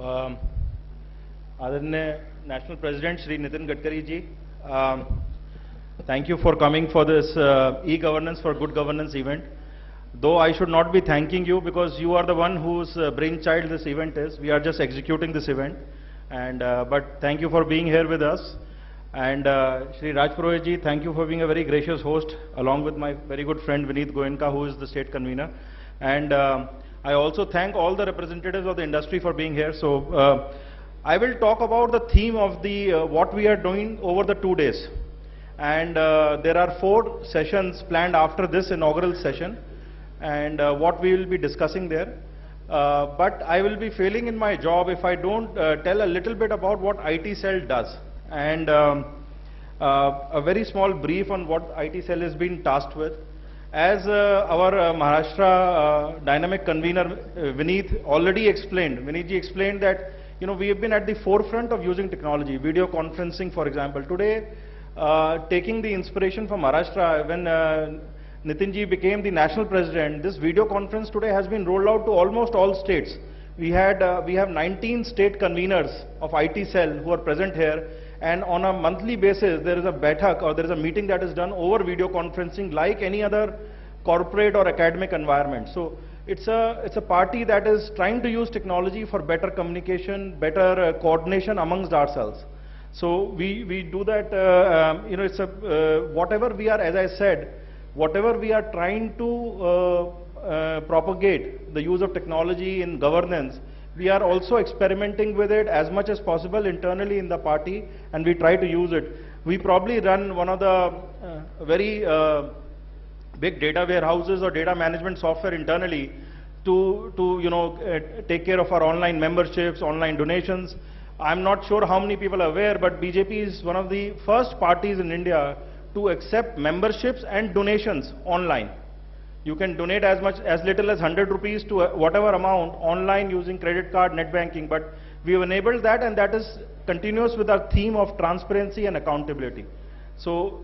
Um, Adanya National President Shri Nitin Gadkari ji, thank you for coming for this e-governance for good governance event. Though I should not be thanking you because you are the one whose brainchild this event is. We are just executing this event. And but thank you for being here with us. And Shri Raj Purohit ji, thank you for being a very gracious host, along with my very good friend Vineet Goenka, who is the state convener. And I also thank all the representatives of the industry for being here. So I will talk about the theme of the what we are doing over the 2 days. And there are 4 sessions planned after this inaugural session, and what we will be discussing there. But I will be failing in my job if I don't tell a little bit about what IT Cell does. And a very small brief on what IT Cell has been tasked with. As our Maharashtra dynamic convener Vineet already explained, Vineet ji explained that we have been at the forefront of using technology, video conferencing for example. Today, taking the inspiration from Maharashtra, when Nitin ji became the national president, this video conference today has been rolled out to almost all states. We have 19 state conveners of IT Cell who are present here, and on a monthly basis there is a baithak or there is a meeting that is done over video conferencing like any other corporate or academic environment. So it's a party that is trying to use technology for better communication, better coordination amongst ourselves. So we do that, it's whatever we are, as I said, whatever we are trying to propagate the use of technology in governance, we are also experimenting with it as much as possible internally in the party, and we try to use it. We probably run one of the very big data warehouses or data management software internally to take care of our online memberships, online donations. I'm not sure how many people are aware, but BJP is one of the first parties in India to accept memberships and donations online. You can donate as little as 100 rupees to whatever amount online using credit card, net banking, but we have enabled that, and that is continuous with our theme of transparency and accountability. So,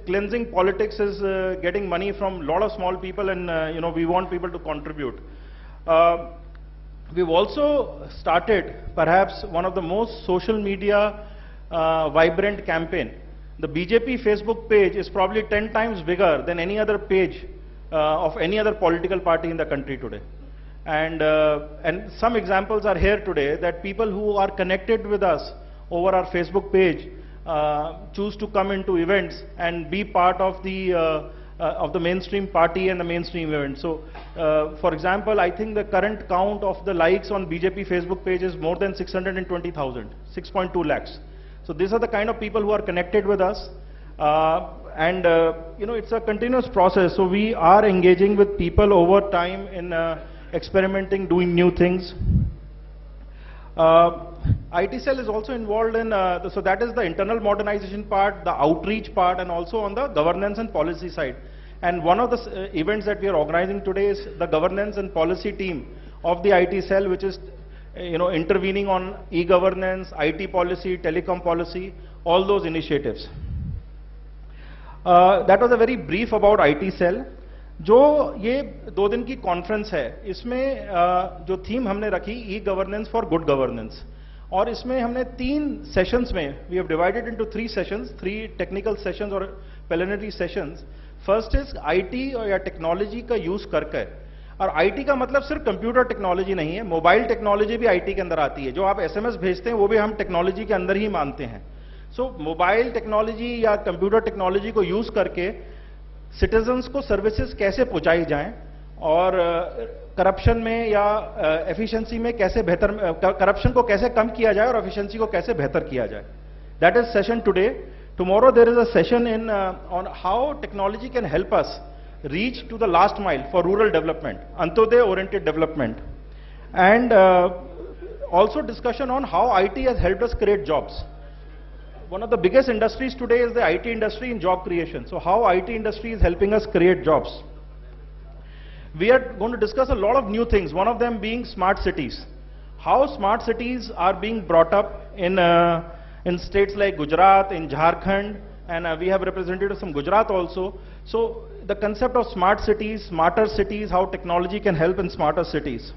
cleansing politics is getting money from a lot of small people, and we want people to contribute. We've also started perhaps one of the most social media vibrant campaign. The BJP Facebook page is probably 10 times bigger than any other page of any other political party in the country today. And some examples are here today that people who are connected with us over our Facebook page choose to come into events and be part of the mainstream party and the mainstream event. So, for example, I think the current count of the likes on BJP Facebook page is more than 620,000, 6.2 lakhs. So these are the kind of people who are connected with us, and it's a continuous process. So we are engaging with people over time in experimenting, doing new things. IT Cell is also involved in, so that is the internal modernization part, the outreach part, and also on the governance and policy side. And one of the events that we are organizing today is the governance and policy team of the IT Cell, which is intervening on e-governance, IT policy, telecom policy, all those initiatives. That was a very brief about IT Cell. जो ये 2 दिन की conference है, इसमें जो theme हमने रखी e governance for good governance, और इसमें हमने 3 सेशंस में, we have divided into 3 sessions, 3 technical sessions और plenary sessions. First is IT या टेक्नोलॉजी का यूज करके, और आईटी का मतलब सिर्फ कंप्यूटर टेक्नोलॉजी नहीं है, मोबाइल टेक्नोलॉजी भी आईटी के अंदर आती है. जो आप एसएमएस भेजते हैं वो भी हम टेक्नोलॉजी के अंदर ही मानते हैं. सो मोबाइल टेक्नोलॉजी या कंप्यूटर टेक्नोलॉजी को यूज करके सिटीजन्स को सर्विसेज कैसे पहुंचाई जाएं, और करप्शन में या एफिशिएंसी में कैसे बेहतर, करप्शन को कैसे कम किया जाए और एफिशिएंसी को कैसे बेहतर किया जाए. That is session today. Tomorrow there is a session in on how technology can help us reach to the last mile for rural development, Antyodaya oriented development, and also discussion on how IT has helped us create jobs. One of the biggest industries today is the IT industry in job creation. So how IT industry is helping us create jobs. We are going to discuss a lot of new things, one of them being smart cities. How smart cities are being brought up in states like Gujarat, in Jharkhand, and we have representatives from Gujarat also. So the concept of smart cities, smarter cities, how technology can help in smarter cities.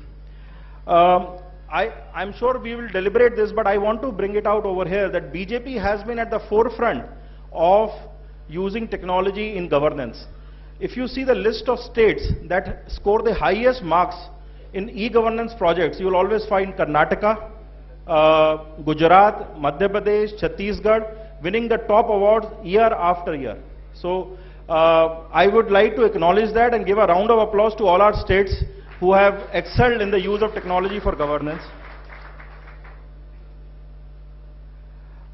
I'm sure we will deliberate this, but I want to bring it out over here that BJP has been at the forefront of using technology in governance. If you see the list of states that score the highest marks in e-governance projects, you will always find Karnataka, Gujarat, Madhya Pradesh, Chhattisgarh winning the top awards year after year. So I would like to acknowledge that and give a round of applause to all our states who have excelled in the use of technology for governance.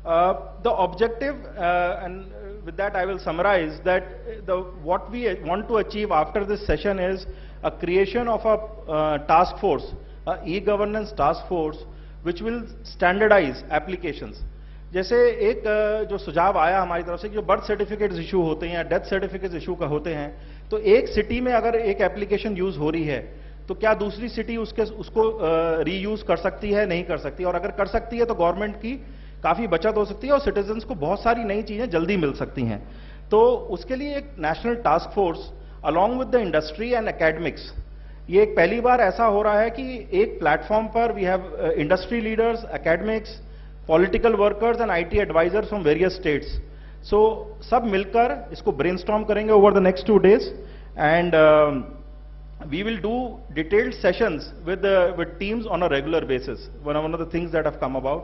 The objective, and with that I will summarize, that what we want to achieve after this session is a creation of a task force, a e-governance task force, which will standardize applications. जैसे एक जो सुझाव आया हमारी तरफ से कि जो बर्थ सर्टिफिकेट्स इशू होते हैं या डेथ सर्टिफिकेट्स इशू का होते हैं, तो एक सिटी में अगर एक एप्लीकेशन यूज हो रही है तो क्या दूसरी सिटी उसको रीयूज कर सकती है, नहीं कर सकती, और अगर कर सकती है तो गवर्नमेंट की काफी बचत हो सकती है और सिटीजन्स को बहुत सारी नई चीजें जल्दी मिल सकती हैं. तो उसके लिए एक national task force along with the industry and academics, ये एक पहली बार ऐसा हो रहा है कि एक प्लेटफॉर्म पर we have industry leaders, academics, political workers and IT advisers from various states. So सब मिलकर इसको ब्रेनस्टॉर्म करेंगे over the next 2 days and we will do detailed sessions with teams on a regular basis. One of the things that have come about.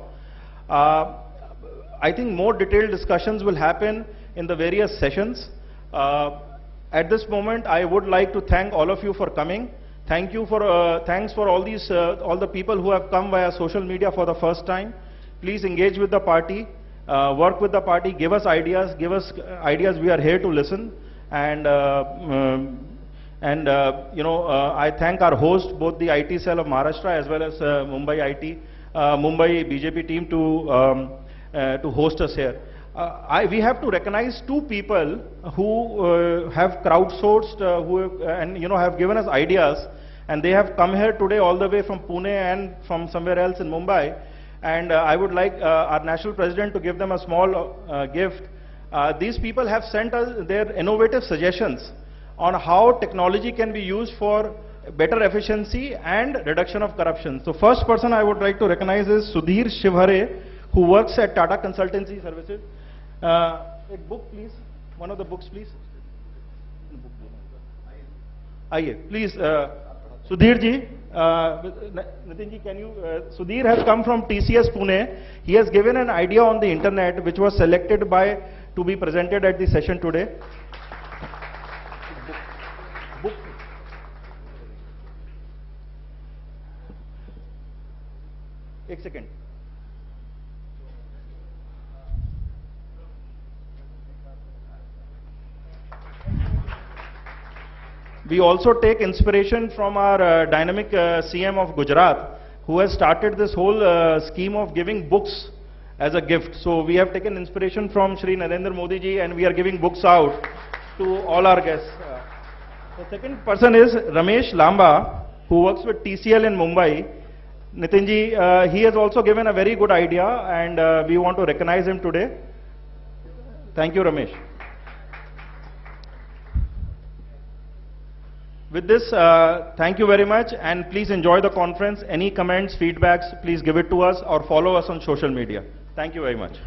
I think more detailed discussions will happen in the various sessions. At this moment, I would like to thank all of you for coming. Thank you for thanks for all the people who have come via social media for the first time. Please engage with the party, work with the party, give us ideas. We are here to listen. And I thank our host, both the IT cell of Maharashtra as well as Mumbai BJP team to host us here. We have to recognize 2 people who have crowdsourced, and have given us ideas, and they have come here today all the way from Pune and from somewhere else in Mumbai. And I would like our national president to give them a small gift. These people have sent us their innovative suggestions on how technology can be used for better efficiency and reduction of corruption. So first person I would like to recognize is Sudhir Shivhare, who works at Tata Consultancy Services. A book please, one of the books please. Aye, please, Sudhir ji, Nitin ji, can you, Sudhir has come from TCS Pune. He has given an idea on the internet which was selected to be presented at the session today. एक second. We also take inspiration from our dynamic CM of Gujarat, who has started this whole scheme of giving books as a gift. So we have taken inspiration from Shri Narendra Modi ji, and we are giving books out to all our guests. The second person is Ramesh Lamba, who works with TCL in Mumbai. Nitin ji, he has also given a very good idea, and we want to recognize him today. Thank you, Ramesh. With this, thank you very much, and please enjoy the conference. Any comments, feedbacks, please give it to us or follow us on social media. Thank you very much.